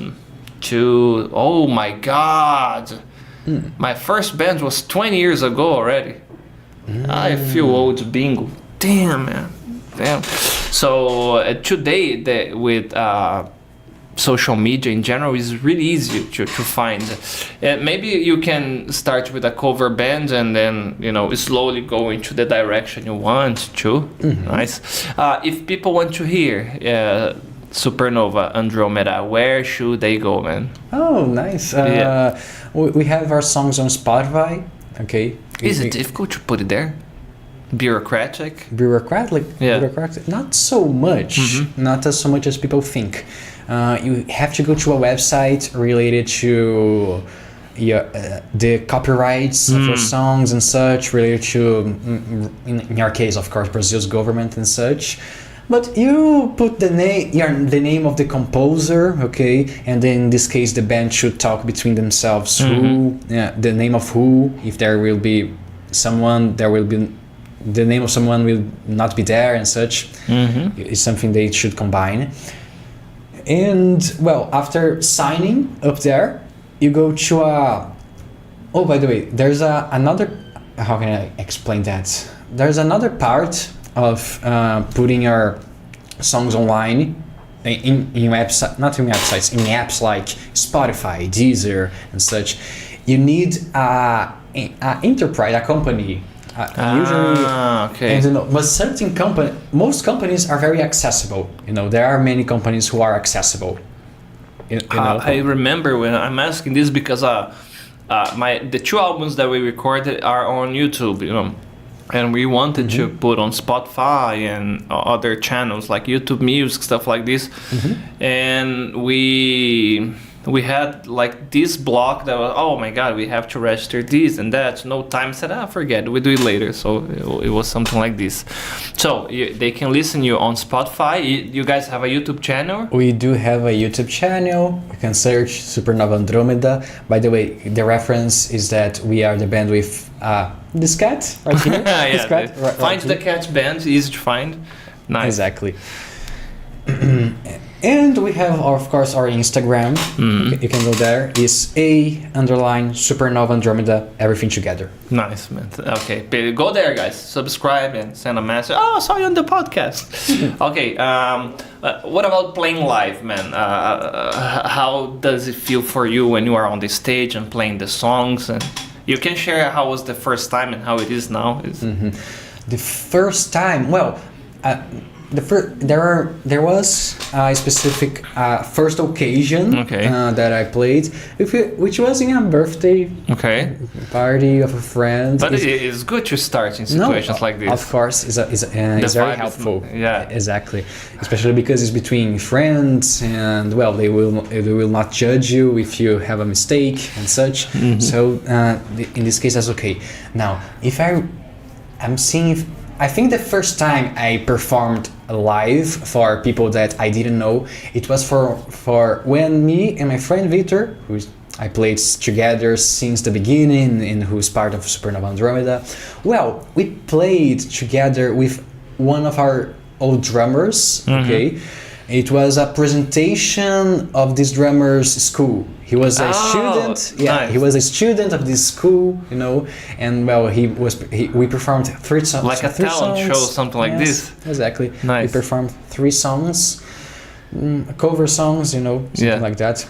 oh my god, my first band was 20 years ago already. I feel old, bingo. Damn, man. Damn. So today, with social media in general, is really easy to find. Maybe you can start with a cover band and then, you know, slowly go into the direction you want to. Nice. If people want to hear Supernova Andromeda, where should they go, man? Oh, nice. We have our songs on Spotify. Okay. Is it difficult to put it there? Bureaucratic, not so much, not so much as people think. You have to go to a website related to the copyrights of your songs and such, related to, in your case, of course, Brazil's government and such. But you put the the name of the composer, okay, and then in this case the band should talk between themselves the name of who, if there will be someone, there will be the name of someone will not be there and such. It's something they should combine. And well, after signing up there, you go to oh, by the way, there's another, how can I explain that? There's another part of putting your songs online in website, not in websites, in apps like Spotify, Deezer and such. You need an enterprise, a company. Usually, okay. And, you know, but most companies are very accessible. You know, there are many companies who are accessible. You know? I remember when I'm asking this because the two albums that we recorded are on YouTube, you know, and we wanted to put on Spotify and other channels like YouTube Music, stuff like this, and we had like this block that was, oh my god, we have to register this and that, no time. Said, forget, we do it later. So it was something like this. So they can listen you on Spotify. You guys have a YouTube channel? We do have a YouTube channel. You can search Supernova Andromeda. By the way, the reference is that we are the band with this cat right here. This cat, find the cat band, easy to find. Nice. Exactly. And we have, of course, our Instagram. You can go there. It's _Supernova Andromeda, everything together. Nice, man. Okay, go there, guys. Subscribe and send a message. Oh, I saw you on the podcast. Okay, what about playing live, man? How does it feel for you when you are on the stage and playing the songs? And You can share how was the first time and how it is now. The first time, well, there was a specific first occasion that I played, which was in a birthday party of a friend. But it's good to start in situations like this. Of course, it's very helpful. Exactly, especially because it's between friends, and well, they will not judge you if you have a mistake and such. So in this case, that's okay. Now, if I'm seeing if. I think the first time I performed live for people that I didn't know, it was for when me and my friend Victor, I played together since the beginning and who's part of Supernova Andromeda. Well, we played together with one of our old drummers, It was a presentation of this drummer's school. He was a student. Yeah, nice. He was a student of this school, and well, we performed 3 songs. Like a talent show, something like this. Exactly. Nice. We performed 3 songs, cover songs, something like that.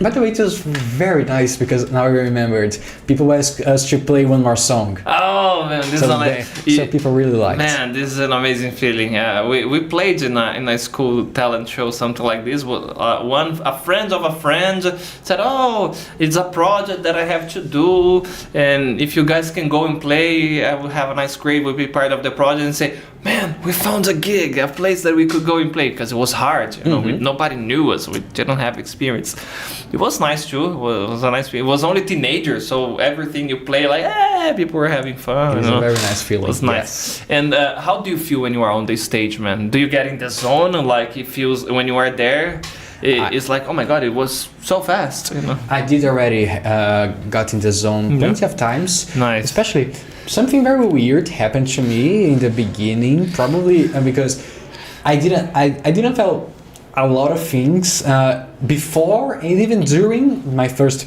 By the way, it was very nice because now I remembered. People asked us to play one more song. Oh man, this is amazing. So people really liked. Man, this is an amazing feeling. We played in a school talent show, something like this. A friend of a friend said, "Oh, it's a project that I have to do, and if you guys can go and play, I will have a nice grade. We'll be part of the project." And say, "Man, we found a gig, a place that we could go and play," because it was hard. Nobody knew us. We didn't have experience. It was nice too. It was a nice. It was only teenagers, so everything you play, like, people were having fun. It was a very nice feeling. It was nice. Yes. And how do you feel when you are on the stage, man? Do you get in the zone? Like it feels when you are there? It's like, oh my god, it was so fast. I did already got in the zone plenty of times. Nice. Especially something very weird happened to me in the beginning, probably because I didn't feel a lot of things before and even during my first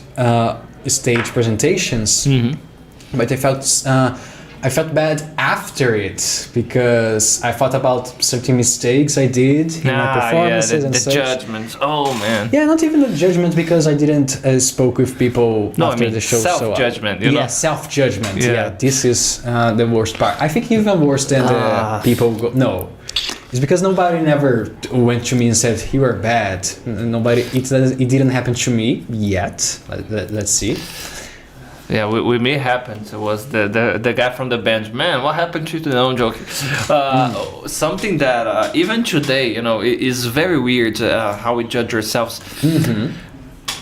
stage presentations, but I felt bad after it because I thought about certain mistakes I did in my performances and such. The judgments. Oh man. Yeah, not even the judgment because I didn't spoke with people after the show. Self-judgment. Self-judgment. Yeah, this is the worst part. I think even worse than the people. No. It's because nobody never went to me and said you were bad. It didn't happen to me yet. Let's see. Yeah, with me happened. It was the guy from the band. Man, what happened to you? No, I'm joking. Something that even today, is very weird. How we judge ourselves.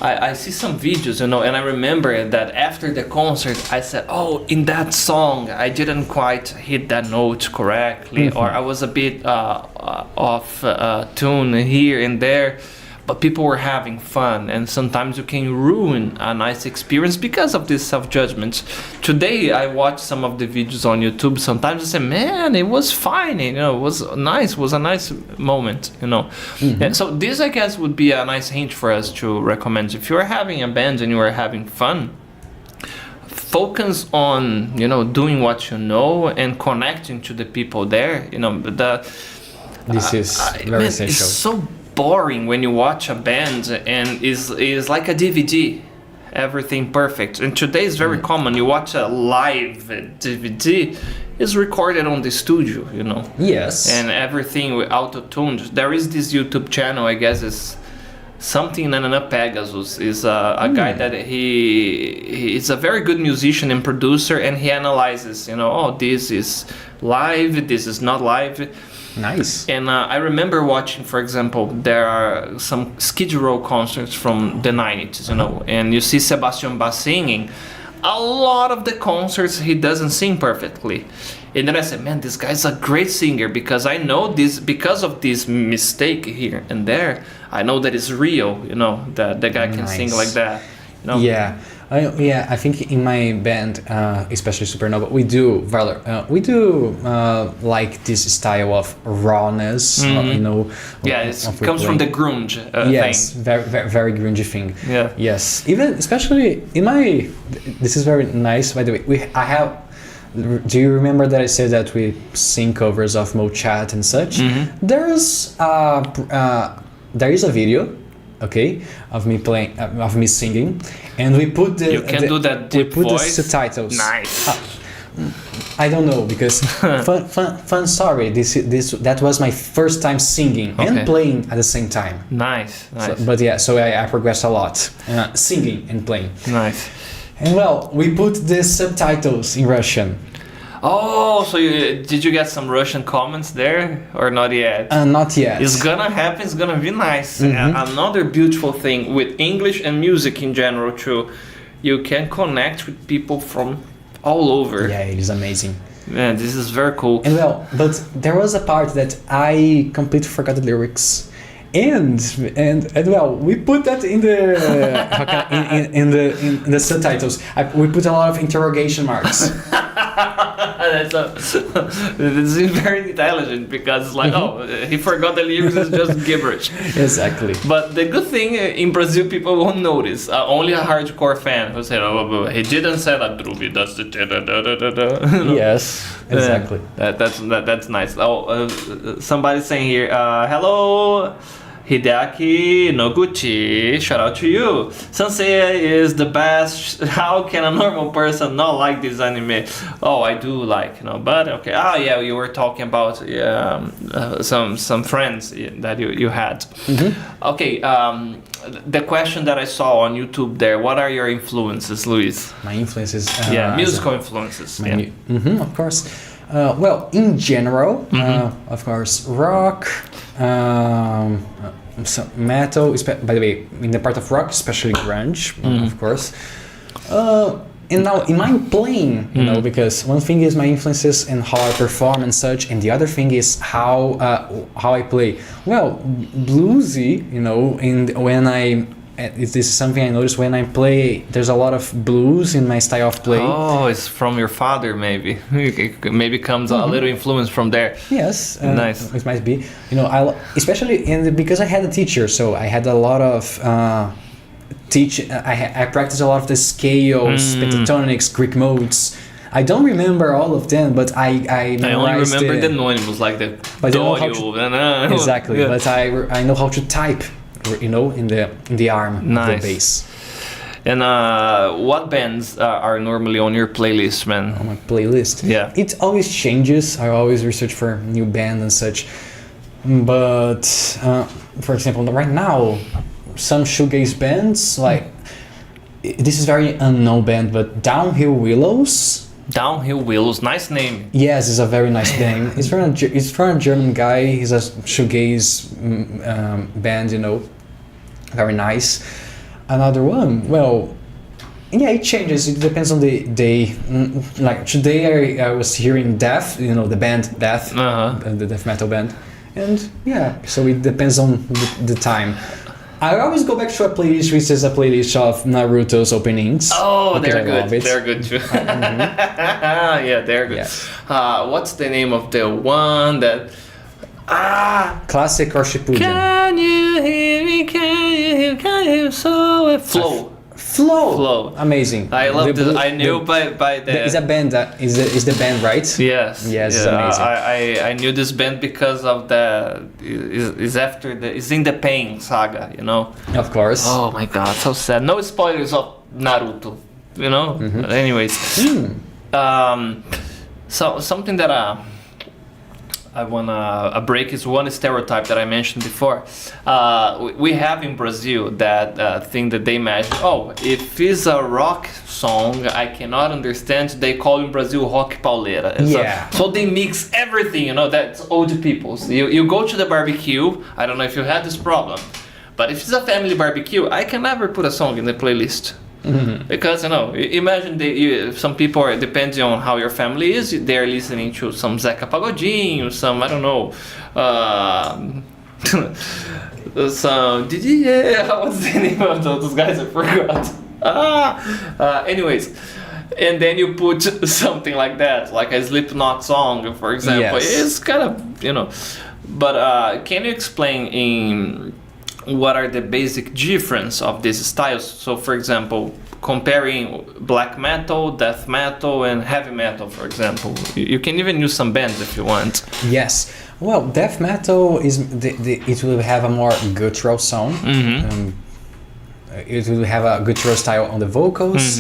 I see some videos, and I remember that after the concert, I said, "Oh, in that song, I didn't quite hit that note correctly, or I was a bit off tune here and there." But people were having fun, and sometimes you can ruin a nice experience because of this self-judgment. Today, I watched some of the videos on YouTube. Sometimes I say, "Man, it was fine. It was nice. It was a nice moment." And so this, I guess, would be a nice hint for us to recommend. If you're having a band and you are having fun, focus on doing what you know and connecting to the people there. This is very essential. It's so boring when you watch a band and is like a DVD, everything perfect. And today is very common. You watch a live DVD, is recorded on the studio, Yes. and everything with auto-tuned. There is this YouTube channel, I guess it's something Nanana Pegasus, is a guy that he is a very good musician and producer, and he analyzes, this is live, this is not live. Nice. And I remember watching, for example, there are some Skid Row concerts from the 90s, and you see Sebastian Bach singing. A lot of the concerts, he doesn't sing perfectly. And then I said, man, this guy's a great singer because I know this, because of this mistake here and there, I know that it's real, that the guy can sing like that. Yeah. I think in my band, especially Supernova, we do like this style of rawness. Yeah, it comes from the grunge yes, thing. Very, very grungy thing. Yeah. Yes, even especially in my. This is very nice, by the way. I have. Do you remember that I said that we sing covers of Mo Chat and such? There is a video okay, of me playing, of me singing, and we put the You can do that deep we put voice. the subtitles. Nice. I don't know because fun story. That was my first time singing Okay. and playing at the same time. Nice. So I progressed a lot, singing and playing. Nice. And well, we put the subtitles in Russian. Oh, so did you get some Russian comments there or not yet? Not yet. It's gonna happen. It's gonna be nice. Mm-hmm. Another beautiful thing with English and music in general too, you can connect with people from all over. Yeah, it is amazing. Yeah, this is very cool. And well, but there was a part that I completely forgot the lyrics. And well, we put that in the in the subtitles. We put a lot of interrogation marks. This is very intelligent because it's like, oh, he forgot the lyrics, it's just gibberish. Exactly. But the good thing in Brazil, people won't notice. Only a hardcore fan who said, oh, he didn't say that. That's the Yes, exactly. That's nice. Oh, somebody's saying here, hello. Hideaki Noguchi, shout out to you. Sensei is the best. How can a normal person not like this anime? Oh, I do like, but okay. Oh yeah, you were talking about some friends that you had. Mm-hmm. Okay, the question that I saw on YouTube there, what are your influences, Luis? My influences? Musical influences. Of course. Well, in general, of course, rock, some metal, by the way, in the part of rock, especially grunge, of course. And now in my playing, because one thing is my influences and how I perform and such, and the other thing is how I play. Well, bluesy, this is something I noticed when I play. There's a lot of blues in my style of play. Oh, it's from your father, maybe. Maybe comes a little influence from there. Yes, nice. It might be. Especially because I had a teacher, so I had a lot of I practiced a lot of the scales, pentatonics, Greek modes. I don't remember all of them, but I only remember the anonymous, like the audio. Exactly, yeah. But I know how to type. In the arm of the bass. And what bands are normally on your playlist, man? On my playlist? Yeah. It always changes. I always research for new band and such. But, for example, right now, some shoegaze bands, like, this is very unknown band, but Downhill Willows. Downhill Willows, nice name. Yes, it's a very nice name. It's from a German guy. He's a shoegaze band, very nice. Another one, well, yeah, it changes. It depends on the day. Like today, I was hearing Death, the band Death, the death metal band, and yeah, so it depends on the time. I always go back to a playlist which is a playlist of Naruto's openings. Oh, they're good. They're good too. Yeah, they're good. Yes. What's the name of the one that... Classic or Shippuden? Can you hear me? Can you so... Flow. Amazing. I love this. I knew by the... It's a band. Is the band, right? Yes. Yes, it's amazing. I knew this band because of it's in the Pain saga, Of course. Oh my god, so sad. No spoilers of Naruto, But anyways. So something that I wanna break is one stereotype that I mentioned before. We have in Brazil that thing that they imagine. Oh, if it's a rock song, I cannot understand. They call in Brazil rock pauleira. Yeah. So they mix everything. That's old people's. You go to the barbecue. I don't know if you had this problem, but if it's a family barbecue, I can never put a song in the playlist. Mm-hmm. Because imagine some people are, depending on how your family is, they're listening to some Zeca Pagodinho, some I don't know, some what's the name of those guys? I forgot. Anyways, and then you put something like that, like a Slipknot song, for example. Yes. It's kind of But can you explain what are the basic difference of these styles? So, for example, comparing black metal, death metal, and heavy metal, for example. You can even use some bands if you want. Yes. Well, death metal is it will have a more guttural sound. It will have a guttural style on the vocals.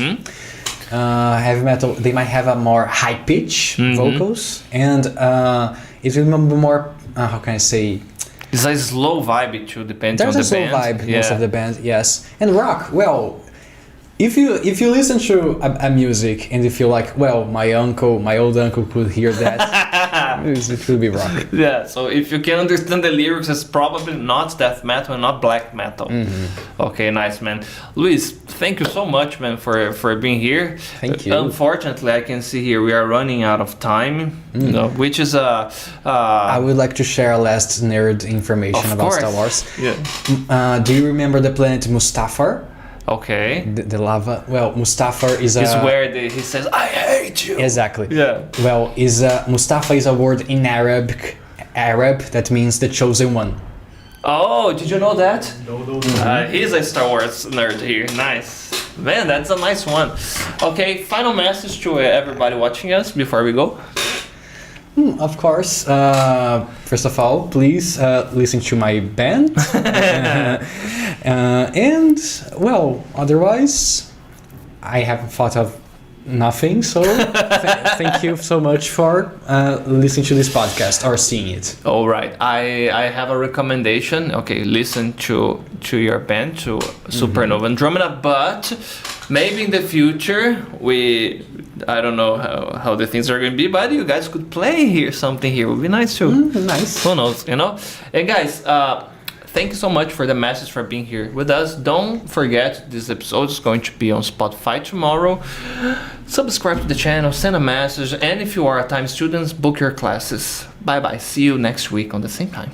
Heavy metal, they might have a more high pitch vocals, and it will be more. How can I say? It's a slow vibe too, depending on the band. There's a slow vibe most of the band, yes. And rock, well, if you listen to a music and you feel like, well, my old uncle could hear that, it will be rock. Yeah, so if you can understand the lyrics, it's probably not death metal and not black metal. Okay, nice, man. Luís, thank you so much, man, for being here. Thank you. Unfortunately, I can see here we are running out of time, which is I would like to share a last nerd information about Star Wars. Yeah. Do you remember the planet Mustafar? Okay. The lava. Well, Mustafar is where he says, "I hate you." Exactly. Yeah. Well, Mustafa is a word in Arab that means the chosen one. Oh, did you know that? No. He's a Star Wars nerd here. Nice. Man, that's a nice one. Okay, final message to everybody watching us before we go. Of course. First of all, please listen to my band. And, well, otherwise, I haven't thought of nothing. So thank you so much for listening to this podcast or seeing it. All right. I have a recommendation. Okay, listen to your band, to Supernova Andromeda, but maybe in the future I don't know how the things are going to be, but you guys could play here something here. It would be nice too. Nice. Who knows, you know? And guys, thank you so much for the message, for being here with us. Don't forget, this episode is going to be on Spotify tomorrow. Subscribe to the channel, send a message, and if you are a time student, book your classes. Bye bye. See you next week on the same time.